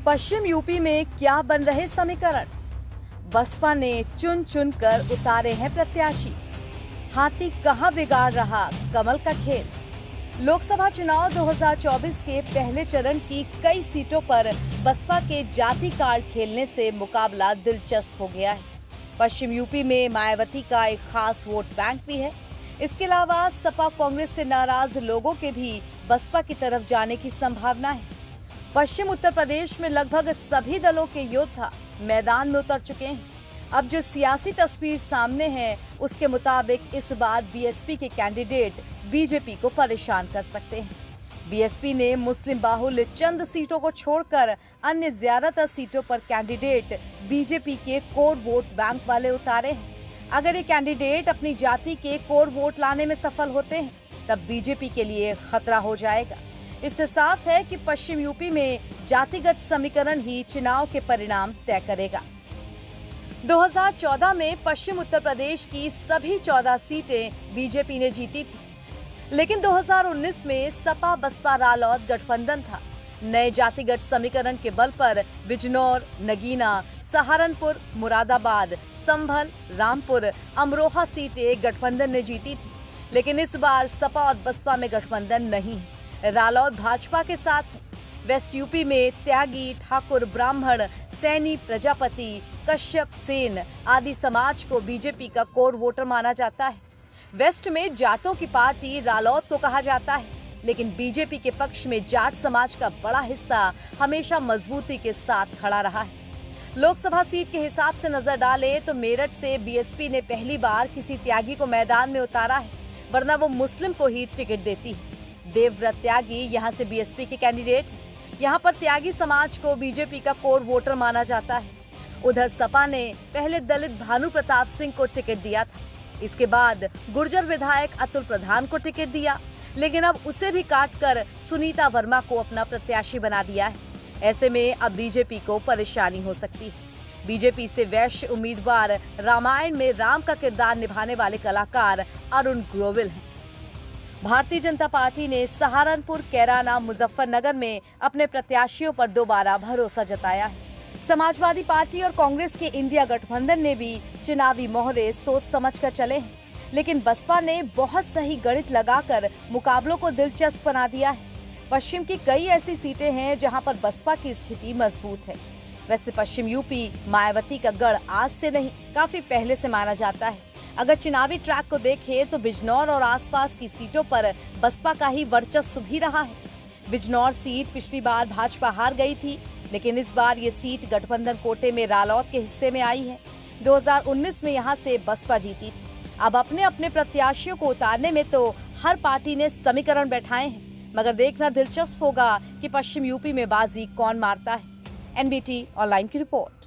पश्चिम UP में क्या बन रहे समीकरण? बसपा ने चुन चुन कर उतारे हैं प्रत्याशी। हाथी कहां बिगाड़ रहा कमल का खेल? लोकसभा चुनाव 2024 के पहले चरण की कई सीटों पर बसपा के जाति कार्ड खेलने से मुकाबला दिलचस्प हो गया है। पश्चिम यूपी में मायावती का एक खास वोट बैंक भी है। इसके अलावा सपा कांग्रेस से नाराज लोगों के भी बसपा की तरफ जाने की संभावना है। पश्चिम उत्तर प्रदेश में लगभग सभी दलों के योद्धा मैदान में उतर चुके हैं। अब जो सियासी तस्वीर सामने है उसके मुताबिक इस बार बीएसपी के कैंडिडेट बीजेपी को परेशान कर सकते हैं। बीएसपी ने मुस्लिम बाहुल्य चंद सीटों को छोड़कर अन्य ज्यादातर सीटों पर कैंडिडेट बीजेपी के कोर वोट बैंक वाले उतारे हैं। अगर ये कैंडिडेट अपनी जाति के कोर वोट लाने में सफल होते हैं तब बीजेपी के लिए खतरा हो जाएगा। इससे साफ है कि पश्चिम यूपी में जातिगत समीकरण ही चुनाव के परिणाम तय करेगा। 2014 में पश्चिम उत्तर प्रदेश की सभी 14 सीटें बीजेपी ने जीती थी, लेकिन 2019 में सपा बसपा रालोद गठबंधन था। नए जातिगत समीकरण के बल पर बिजनौर, नगीना, सहारनपुर, मुरादाबाद, संभल, रामपुर, अमरोहा सीटें गठबंधन ने जीती थी, लेकिन इस बार सपा और बसपा में गठबंधन नहीं है। रालोद भाजपा के साथ है। वेस्ट यूपी में त्यागी, ठाकुर, ब्राह्मण, सैनी, प्रजापति, कश्यप, सेन आदि समाज को बीजेपी का कोर वोटर माना जाता है। वेस्ट में जाटों की पार्टी रालोद को कहा जाता है, लेकिन बीजेपी के पक्ष में जाट समाज का बड़ा हिस्सा हमेशा मजबूती के साथ खड़ा रहा है। लोकसभा सीट के हिसाब से नजर डालें तो मेरठ से बीएसपी ने पहली बार किसी त्यागी को मैदान में उतारा है, वरना वो मुस्लिम को ही टिकट देती है। देवव्रत त्यागी यहाँ से बीएसपी के कैंडिडेट हैं। यहाँ पर त्यागी समाज को बीजेपी का कोर वोटर माना जाता है। उधर सपा ने पहले दलित भानु प्रताप सिंह को टिकट दिया था। इसके बाद गुर्जर विधायक अतुल प्रधान को टिकट दिया, लेकिन अब उसे भी काटकर सुनीता वर्मा को अपना प्रत्याशी बना दिया है। ऐसे में अब बीजेपी को परेशानी हो सकती है। बीजेपी से वैश्य उम्मीदवार रामायण में राम का किरदार निभाने वाले कलाकार अरुण ग्रोविल हैं। भारतीय जनता पार्टी ने सहारनपुर, कैराना, मुजफ्फरनगर में अपने प्रत्याशियों पर दोबारा भरोसा जताया है। समाजवादी पार्टी और कांग्रेस के इंडिया गठबंधन ने भी चुनावी मोहरे सोच समझ कर चले हैं, लेकिन बसपा ने बहुत सही गणित लगाकर मुकाबलों को दिलचस्प बना दिया है। पश्चिम की कई ऐसी सीटें हैं जहां पर बसपा की स्थिति मजबूत है। वैसे पश्चिम यूपी मायावती का गढ़ आज से नहीं, काफी पहले से माना जाता है। अगर चुनावी ट्रैक को देखें तो बिजनौर और आसपास की सीटों पर बसपा का ही वर्चस्व भी रहा है। बिजनौर सीट पिछली बार भाजपा हार गई थी, लेकिन इस बार ये सीट गठबंधन कोटे में रालोद के हिस्से में आई है। 2019 में यहाँ से बसपा जीती थी। अब अपने अपने प्रत्याशियों को उतारने में तो हर पार्टी ने समीकरण बैठाए हैं, मगर देखना दिलचस्प होगा कि पश्चिम यूपी में बाजी कौन मारता है। एनबीटी ऑनलाइन की रिपोर्ट।